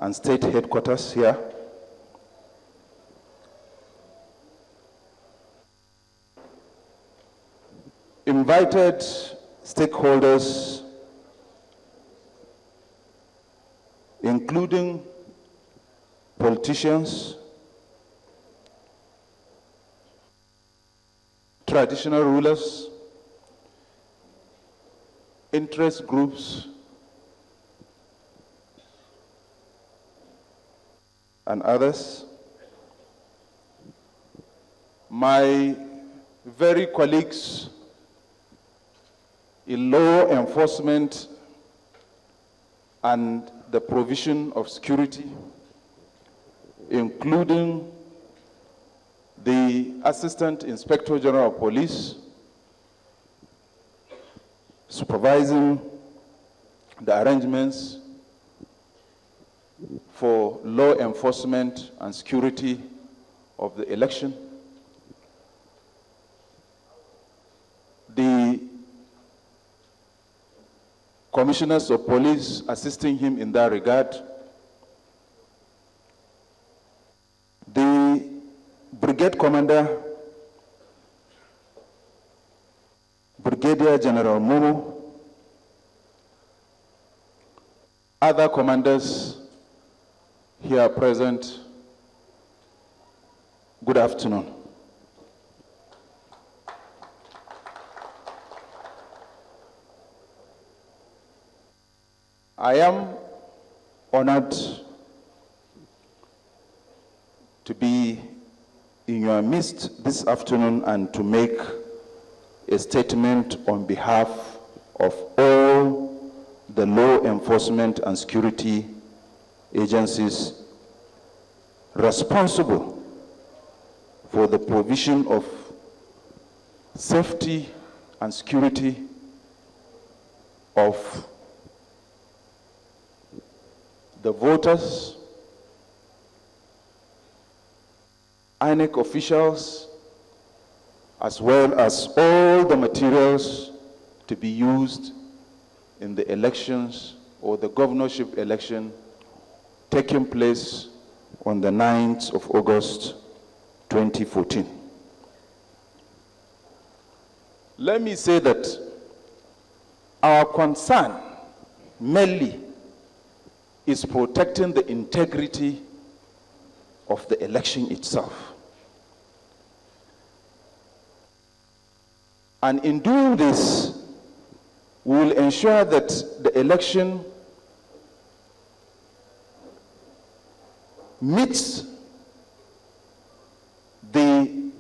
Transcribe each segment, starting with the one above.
and state headquarters here. Invited stakeholders, including politicians, traditional rulers, interest groups, and others. My very colleagues in law enforcement and the provision of security, including the Assistant Inspector General of Police, supervising the arrangements for law enforcement and security of the election, the commissioners of police assisting him in that regard, the brigade commander, Brigadier General Momo, other commanders here present, good afternoon. I am honored to be in your midst this afternoon and to make a statement on behalf of all the law enforcement and security agencies responsible for the provision of safety and security of the voters, INEC officials, as well as all the materials to be used in the elections or the governorship election taking place on the 9th of August 2014. Let me say that our concern mainly is protecting the integrity of the election itself. And in doing this, we will ensure that the election meets the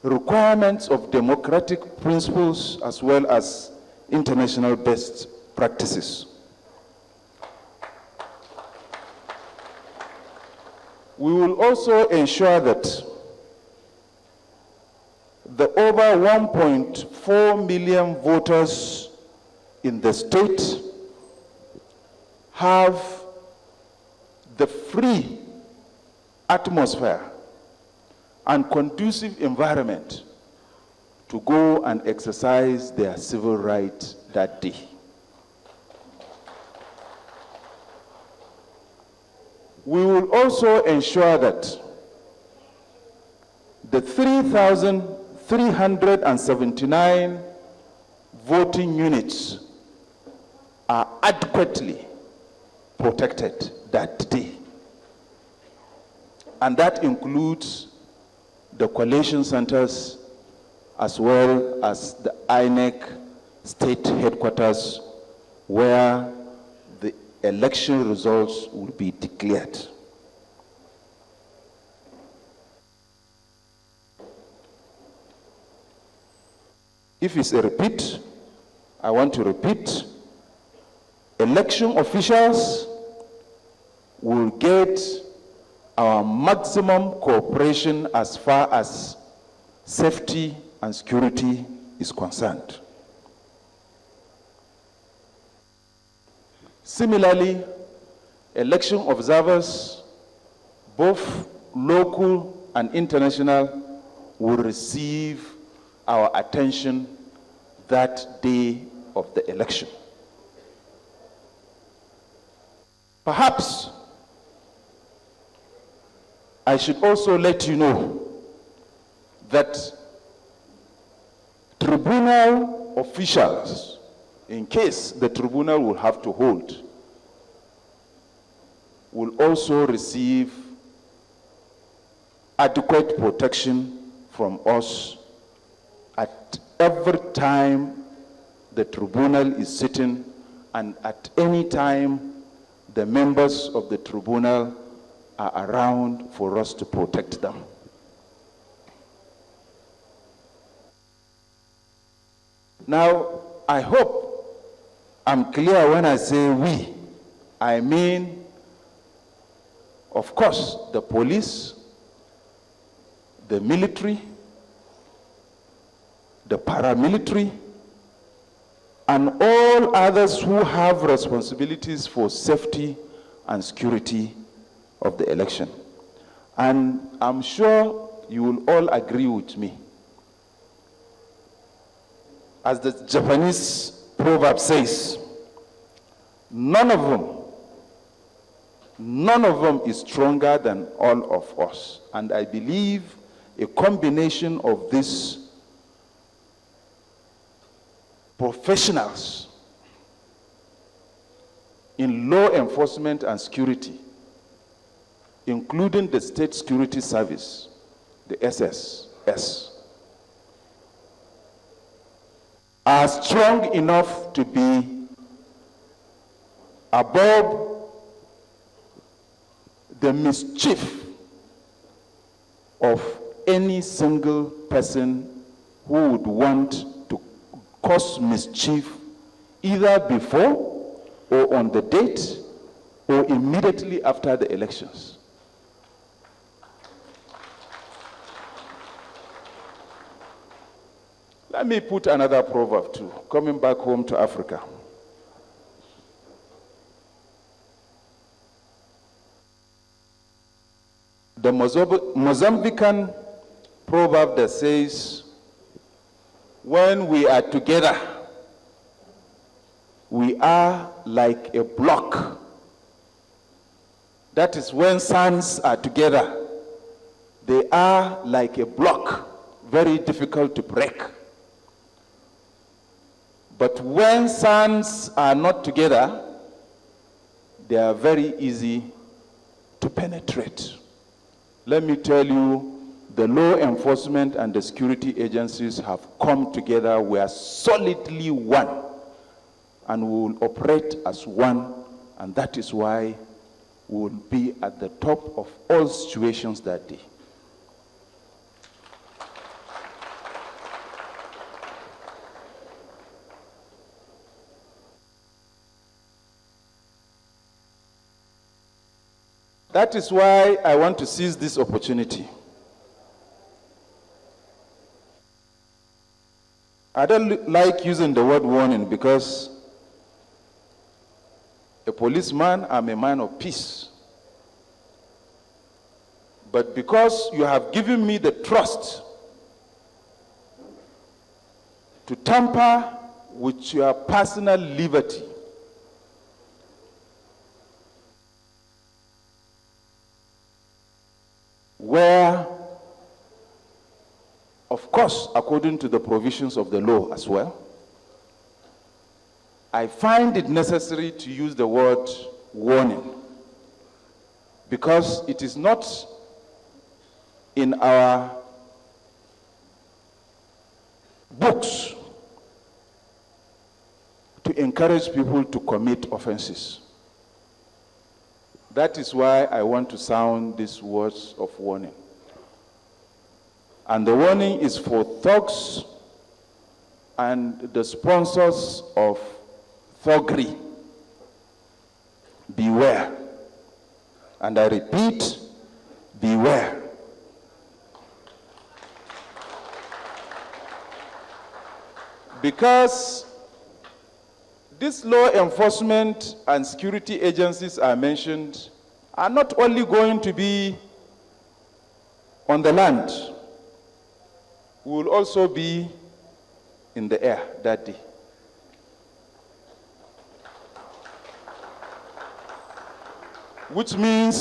requirements of democratic principles as well as international best practices. We will also ensure that the over 1.4 million voters in the state have the free atmosphere and conducive environment to go and exercise their civil rights that day. We will also ensure that the 3,379 voting units are adequately protected that day. And that includes the collation centers as well as the INEC state headquarters where the election results will be declared. If it's a repeat, I want to repeat, election officials will get our maximum cooperation as far as safety and security is concerned. Similarly, election observers, both local and international, will receive our attention that day of the election. Perhaps I should also let you know that tribunal officials, in case the tribunal will have to hold, will also receive adequate protection from us at every time the tribunal is sitting and at any time the members of the tribunal are around for us to protect them. Now, I hope I'm clear when I say we. I mean, of course, the police, the military, the paramilitary, and all others who have responsibilities for safety and security of the election. And I'm sure you will all agree with me. As the Japanese proverb says, none of them is stronger than all of us. And I believe a combination of these professionals in law enforcement and security, including the State Security Service, the SSS, are strong enough to be above the mischief of any single person who would want to cause mischief either before or on the date or immediately after the elections. Let me put another proverb too, coming back home to Africa. The Mozambican proverb that says, when we are together, we are like a block. That is, when sons are together, they are like a block, very difficult to break. But when sons are not together, they are very easy to penetrate. Let me tell you, the law enforcement and the security agencies have come together. We are solidly one, and we will operate as one, and that is why we will be at the top of all situations that day. That is why I want to seize this opportunity. I don't like using the word warning because a policeman, I'm a man of peace. But because you have given me the trust to tamper with your personal liberty, where, of course, according to the provisions of the law as well, I find it necessary to use the word warning because it is not in our books to encourage people to commit offenses. That is why I want to sound these words of warning. And the warning is for thugs and the sponsors of thuggery. Beware. And I repeat, beware. Because these law enforcement and security agencies are mentioned are not only going to be on the land, we will also be in the air that day. which means